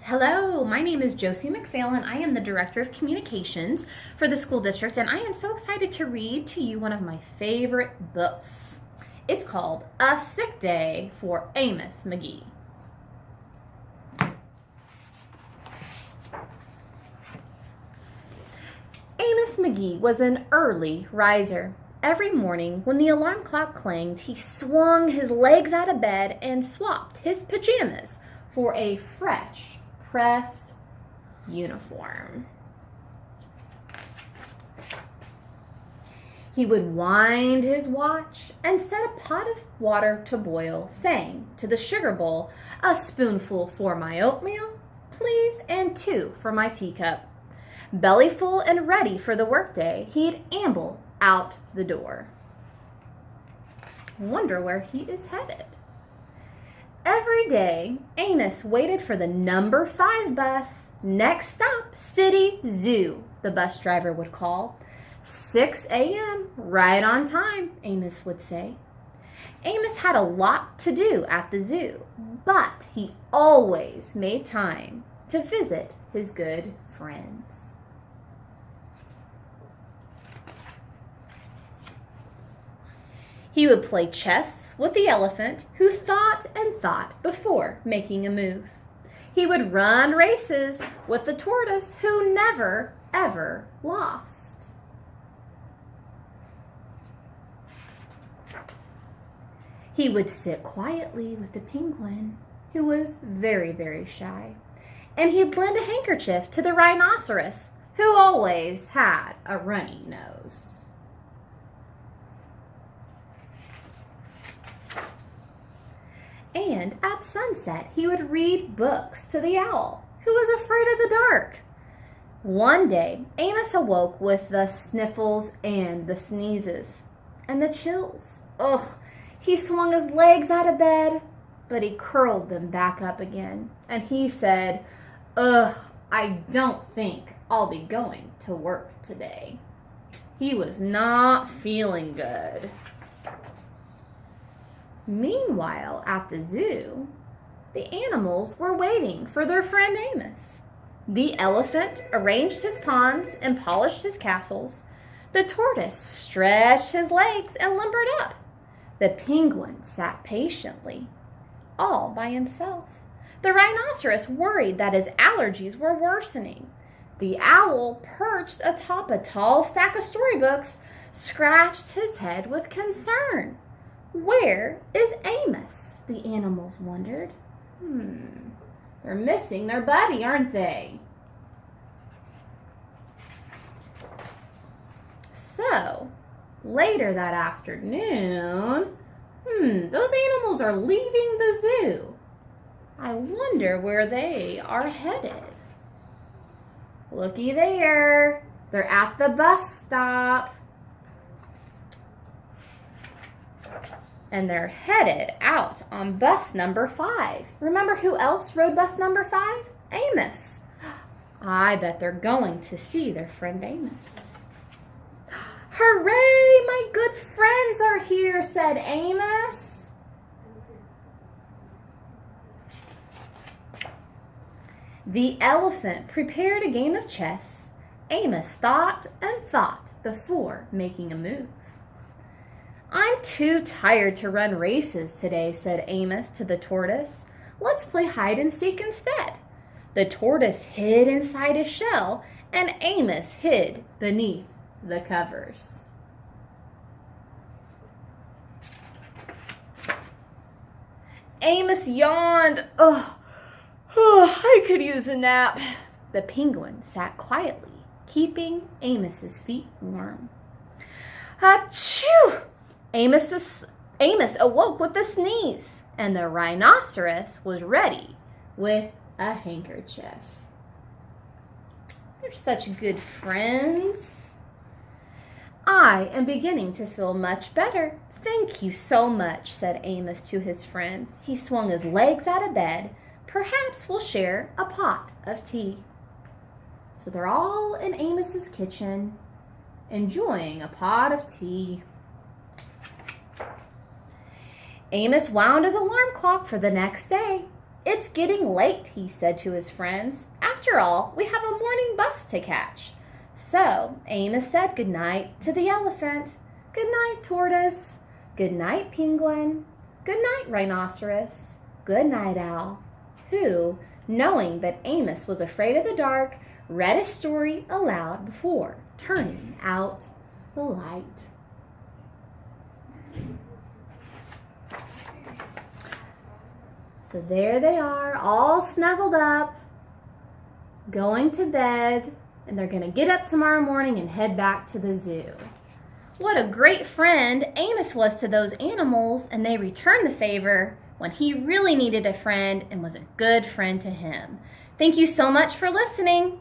Hello, my name is Josie McPhail. I am the Director of Communications for the school district, and I am so excited to read to you one of my favorite books. It's called A Sick Day for Amos McGee. Amos McGee was an early riser. Every morning when the alarm clock clanged, he swung his legs out of bed and swapped his pajamas for a fresh, pressed uniform. He would wind his watch and set a pot of water to boil, saying to the sugar bowl, "A spoonful for my oatmeal, please, and 2 for my teacup." Belly full and ready for the workday, he'd amble out the door. Wonder where he is headed. Every day, Amos waited for the number 5 bus. "Next stop, City Zoo," the bus driver would call. 6 a.m., right on time, Amos would say. Amos had a lot to do at the zoo, but he always made time to visit his good friends. He would play chess with the elephant, who thought and thought before making a move. He would run races with the tortoise, who never, ever lost. He would sit quietly with the penguin, who was very, very shy. And he'd lend a handkerchief to the rhinoceros, who always had a runny nose. And at sunset, he would read books to the owl, who was afraid of the dark. One day, Amos awoke with the sniffles and the sneezes and the chills. Ugh, he swung his legs out of bed, but he curled them back up again. And he said, "Ugh, I don't think I'll be going to work today." He was not feeling good. Meanwhile, at the zoo, the animals were waiting for their friend Amos. The elephant arranged his ponds and polished his castles. The tortoise stretched his legs and limbered up. The penguin sat patiently, all by himself. The rhinoceros worried that his allergies were worsening. The owl, perched atop a tall stack of storybooks, scratched his head with concern. Where is Amos? The animals wondered. They're missing their buddy, aren't they? So, later that afternoon, those animals are leaving the zoo. I wonder where they are headed. Looky there. They're at the bus stop. And they're headed out on bus number 5. Remember who else rode bus number 5? Amos. I bet they're going to see their friend Amos. "Hooray, my good friends are here," said Amos. The elephant prepared a game of chess. Amos thought and thought before making a move. "I'm too tired to run races today," said Amos to the tortoise. "Let's play hide and seek instead." The tortoise hid inside his shell, and Amos hid beneath the covers. Amos yawned. I could use a nap." The penguin sat quietly, keeping Amos's feet warm. Achoo! Amos awoke with a sneeze, and the rhinoceros was ready with a handkerchief. They're such good friends. "I am beginning to feel much better. Thank you so much," said Amos to his friends. He swung his legs out of bed. "Perhaps we'll share a pot of tea." So they're all in Amos's kitchen, enjoying a pot of tea. Amos wound his alarm clock for the next day. It's getting late, he said to his friends. After all, we have a morning bus to catch. So Amos said good night to the elephant. Good night, tortoise. Good night, penguin. Good night, rhinoceros. Good night, owl, who, knowing that Amos was afraid of the dark, read his story aloud before turning out the light. So there they are, all snuggled up, going to bed, and they're going to get up tomorrow morning and head back to the zoo. What a great friend Amos was to those animals, and they returned the favor when he really needed a friend and was a good friend to him. Thank you so much for listening.